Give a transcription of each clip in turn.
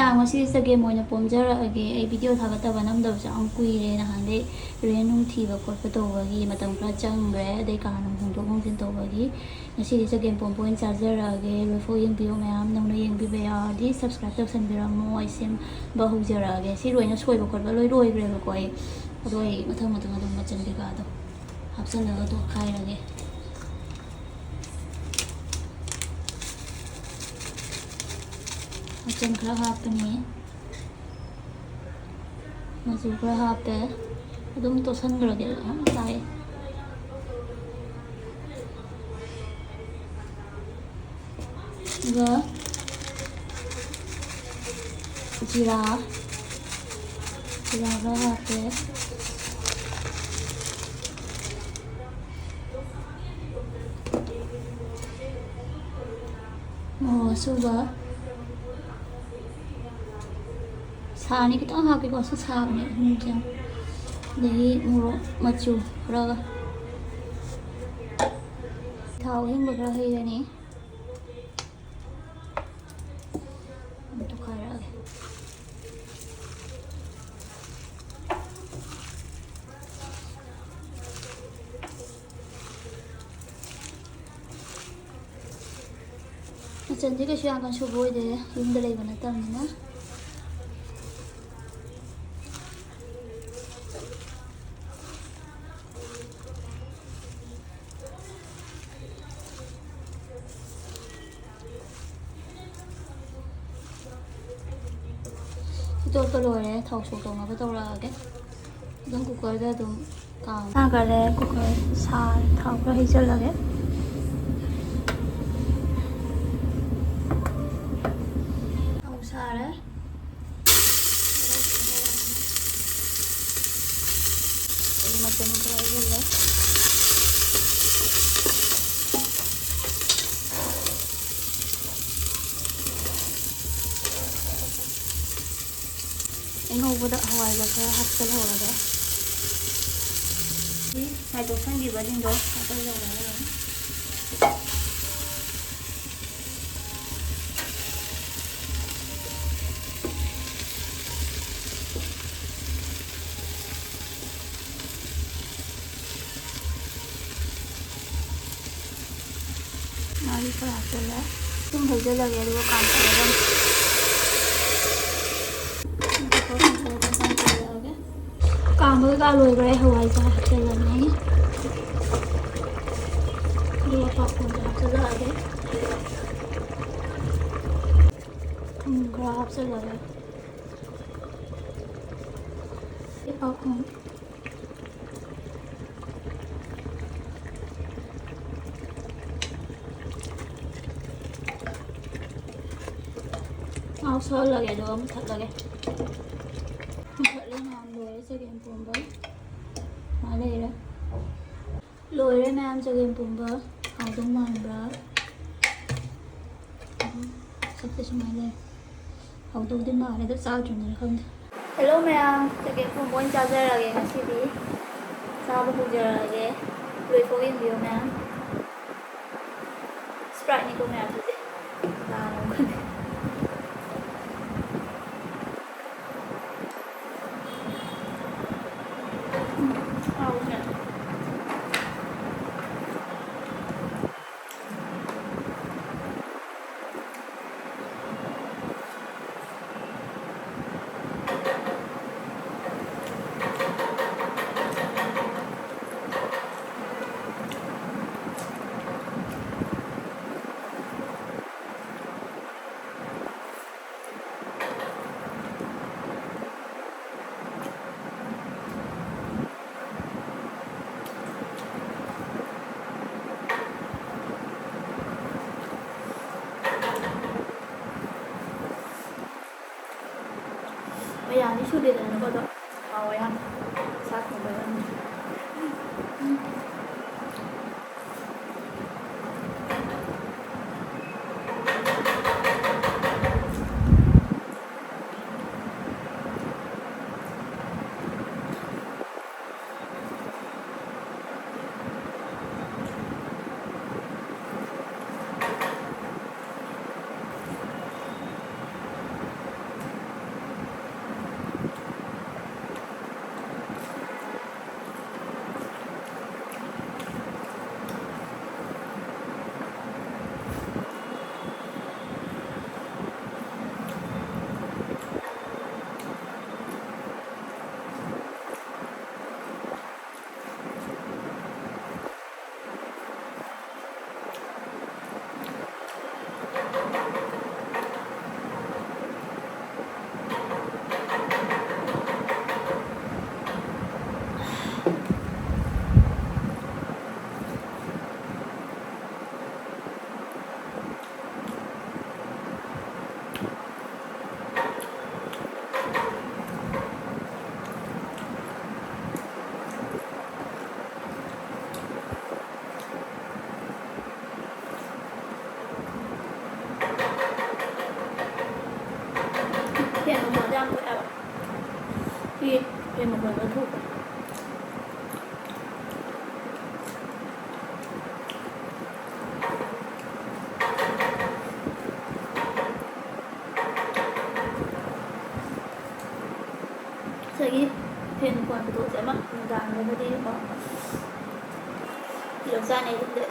ꯃꯌꯥꯝ ꯉꯁꯤ ꯆꯒꯦꯝ ꯑꯣꯏꯅ ꯄꯣꯝꯖꯔꯛꯑꯒꯦ ꯑꯩ ꯚꯤꯗꯤꯑꯣ ꯊꯥꯒꯠꯇꯕ ꯅꯝꯗꯕꯁꯨ ꯌꯥꯝ ꯀꯨꯏꯔꯦ ꯅꯍꯥꯟꯗꯩ ꯔꯦꯟ ꯅꯨꯡ ꯊꯤꯕ ꯈꯣꯠꯄ ꯇꯧꯕꯒꯤ ꯃꯇꯝ ꯈꯔ ꯆꯪꯈ꯭ꯔꯦ ꯑꯗꯩ ꯀꯥ ꯅꯨꯡ ꯍꯣꯡꯗꯣꯛ ꯍꯣꯡꯖꯤꯟ ꯇꯧꯕꯒꯤ ꯉꯁꯤꯗꯤ ꯆꯒꯦꯝ ꯄꯣꯝꯕ ꯑꯣꯏꯅ ꯆꯥꯖꯔꯛꯑꯒꯦ ꯂꯣꯏꯐꯥꯎ ꯌꯦꯡꯕꯤꯌꯨ ꯃꯌꯥꯝ ꯅꯧꯅ ꯌꯦꯡꯕꯤꯕ ꯌꯥꯎꯔꯗꯤ ꯁꯕꯁꯀ꯭ꯔꯥꯏꯕ ꯇꯧꯁꯟꯕꯤꯔꯝꯃꯣ ꯑꯩ ꯁꯦꯝꯕ ꯍꯧꯖꯔꯛꯑꯒꯦ ꯁꯤ ꯂꯣꯏꯅ ꯁꯣꯏꯕ ꯈꯣꯠꯄ ꯂꯣꯏ ꯂꯣꯏꯈ꯭ꯔꯦꯕꯀꯣ ꯑꯗꯣ ꯑꯩ ꯃꯊꯪ ꯃꯊꯪ ꯑꯗꯨꯝ ꯃꯆꯜ ꯀꯩꯀꯥꯗꯣ ꯍꯥꯞꯆꯤꯜꯂꯒ ꯇꯣꯠꯈꯥꯏꯔꯒꯦ ꯃꯆꯜ ꯈꯔ ꯍꯥꯞꯄꯅꯤ ꯃꯆꯨ ꯈꯔ ꯍꯥꯞꯄꯦ ꯑꯗꯨꯝ ꯇꯣꯠꯁꯟꯈ꯭ꯔꯒꯦ ꯌꯥꯝ ꯇꯥꯏ ꯑꯗꯨꯒ ꯖꯤꯔꯥ ꯈꯔ ꯍꯥꯞꯄꯦ ꯃꯣꯔꯣꯛ ꯑꯁꯨꯕ ꯁꯥꯅꯤ ꯈꯤꯇꯪ ꯍꯥꯞꯀꯦꯀꯣ ꯁꯤ ꯁꯥꯕꯅꯦ ꯑꯗꯒꯤ ꯃꯣꯔꯣꯛ ꯃꯆꯨ ꯈꯔꯒ ꯊꯥꯎ ꯑꯍꯤꯡꯕ ꯈꯔ ꯍꯩꯔꯅꯤ ꯇꯣꯠꯈꯥꯏꯔꯛꯑꯒꯦ ꯃꯆꯜꯁꯦ ꯀꯩꯁꯨ ꯌꯥꯝ ꯀꯟꯅ ꯁꯨꯕ ꯑꯣꯏꯗꯦ ꯌꯨꯝꯗ ꯂꯩꯕ ꯅꯠꯇꯕꯅꯤꯅ ꯇꯣꯠꯄ ꯂꯣꯏꯔꯦ ꯊꯥꯎ ꯁꯣꯛ ꯇꯧꯅꯕ ꯇꯧꯔꯛꯑꯒꯦ ꯑꯗꯨꯝ ꯀꯨꯀꯔꯗ ꯑꯗꯨꯝ ꯀꯥꯝꯈ꯭ꯔꯦ ꯀꯨꯀꯔ ꯁꯥꯔꯦ ꯊꯥꯎ ꯈꯔ ꯍꯩꯖꯤꯜꯂꯒꯦ ꯊꯥꯎ ꯁꯥꯔꯦ ꯃꯆꯜ ꯈꯔ ꯍꯩꯖꯤꯜꯂꯦ ꯑꯉꯧꯕꯗ ꯍꯋꯥꯏꯖꯥꯔ ꯈꯔ ꯍꯥꯞꯆꯤꯜꯍꯧꯔꯒꯦ ꯉꯥꯏꯗꯣꯛꯁꯟꯈꯤꯕꯁꯤꯡꯗꯣ ꯍꯥꯞꯆꯤꯜꯍꯧꯔꯒ ꯉꯥꯔꯤ ꯈꯔ ꯍꯥꯞꯆꯤꯜꯂꯦ ꯁꯨꯝ ꯍꯩꯖꯤꯜꯂꯒꯦ ꯑꯗꯨꯒ ꯀꯥꯝꯊꯣꯛꯑꯒ ꯀꯥꯝꯕ ꯀꯩꯀꯥ ꯂꯣꯏꯈ꯭ꯔꯦ ꯍꯋꯥꯏꯖꯥꯔ ꯍꯥꯞꯆꯤꯜꯂꯅꯤ ꯑꯗꯨꯒ ꯄꯥꯛꯅꯝꯁꯨ ꯍꯥꯞꯆꯤꯜꯂꯛꯑꯒꯦ ꯊꯨꯝ ꯈꯔ ꯍꯥꯞꯆꯤꯜꯂꯒꯦ ꯄꯥꯛꯅꯝ ꯉꯥꯏꯍꯥꯛ ꯁꯧꯍꯜꯂꯒꯦ ꯑꯗꯨꯒ ꯃꯨꯊꯠꯂꯒꯦ ꯃꯨꯊꯠꯂꯦ ꯃꯌꯥꯝ ꯂꯣꯏꯔꯦ ꯆꯒꯦꯝ ꯄꯣꯝꯕ ꯂꯩꯔꯦ ꯂꯣꯏꯔꯦ ꯃꯌꯥꯝ ꯆꯒꯦꯝ ꯄꯣꯝꯕ ꯍꯥꯎꯗꯧ ꯃꯥꯟꯕ꯭ꯔꯥ ꯁꯛꯁꯦ ꯁꯨꯃꯥꯏꯅ ꯂꯩ ꯍꯥꯎꯗꯧꯗꯤ ꯃꯥꯜꯂꯦ ꯑꯗꯣ ꯆꯥꯗ꯭ꯔꯤꯕꯅꯤꯅ ꯈꯪꯗꯦ ꯍꯦꯜꯂꯣ ꯃꯌꯥꯝ ꯆꯒꯦꯝ ꯄꯣꯝꯕ ꯑꯣꯏꯅ ꯆꯥꯖꯔꯛꯑꯒꯦ ꯉꯁꯤꯗꯤ ꯆꯥꯕ ꯍꯧꯖꯔꯛꯑꯒꯦ ꯂꯣꯏꯐꯥꯎ ꯌꯦꯡꯕꯤꯌꯨ ꯃꯌꯥꯝ ꯁꯄ꯭ꯔꯥꯏꯠꯅꯤꯀꯣ ꯃꯌꯥꯝꯁꯤꯗꯤ ꯈꯪꯗꯦ ꯍꯥꯎꯁꯦ ꯃꯌꯥꯝꯗꯤ ꯁꯨꯗꯦꯗꯅꯀꯣ ꯑꯗꯣ ꯍꯥꯎꯋꯦ ꯌꯥꯝ ꯆꯥꯛ ꯊꯣꯡꯕ ꯌꯥꯝ ꯐꯦꯟ ꯃꯈꯣꯟꯒ ꯊꯣꯛꯄ ꯉꯁꯥꯏꯒꯤ ꯐꯦꯟ ꯃꯈꯣꯟ ꯊꯣꯛꯁꯦ ꯑꯃ ꯅꯨꯡꯗꯥꯡꯗꯒꯗꯤ ꯄꯤꯔꯛ ꯆꯥꯅꯩ ꯑꯗꯨꯗꯤ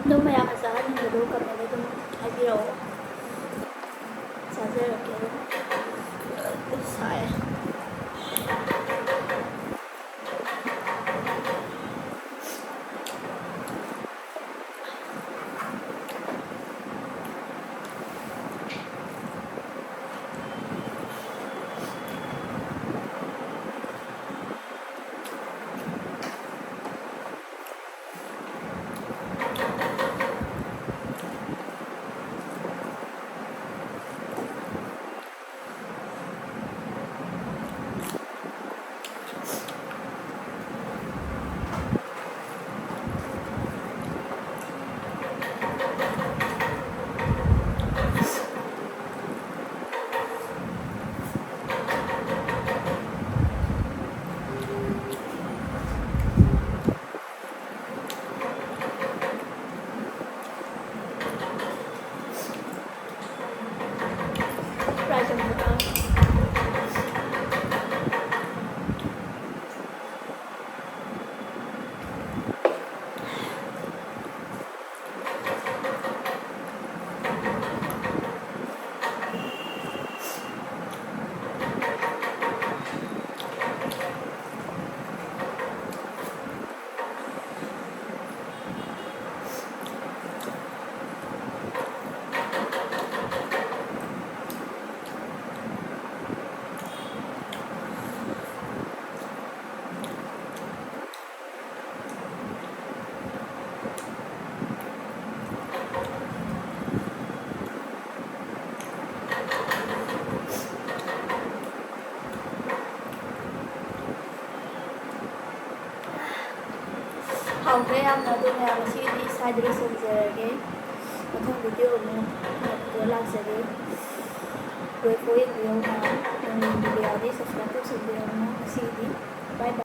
ꯑꯗꯨꯝ ꯃꯌꯥꯝꯅ ꯆꯥꯍꯟꯅꯤꯡꯕꯗꯣ ꯀꯃꯦꯟꯗ ꯑꯗꯨꯝ ꯍꯥꯏꯕꯤꯔꯛꯑꯣ ꯆꯥꯖꯔꯛꯀꯦ ꯑꯗꯨꯝ ꯁꯥꯏ ꯁꯥꯎꯈ꯭ꯔꯦ ꯌꯥꯝꯅ ꯑꯗꯨꯅ ꯉꯁꯤꯒꯤꯗꯤ ꯁ꯭ꯋꯥꯏꯗ ꯂꯣꯏꯁꯤꯟꯖꯔꯒꯦ ꯃꯊꯪ ꯚꯤꯗꯤꯑꯣ ꯑꯃꯨꯛ ꯄꯨꯔ ꯂꯥꯛꯆꯒꯦ ꯂꯣꯏꯐꯥꯎ ꯌꯦꯡꯕꯤꯌꯣ ꯚꯤꯗꯤꯑꯣ ꯌꯥꯎꯗꯤ ꯁꯕꯁꯀ꯭ꯔꯥꯏꯕ ꯇꯧꯁꯟꯕꯤꯔꯝꯃꯣ ꯉꯁꯤꯒꯤꯗꯤ ꯕꯥꯏ ꯕꯥꯏ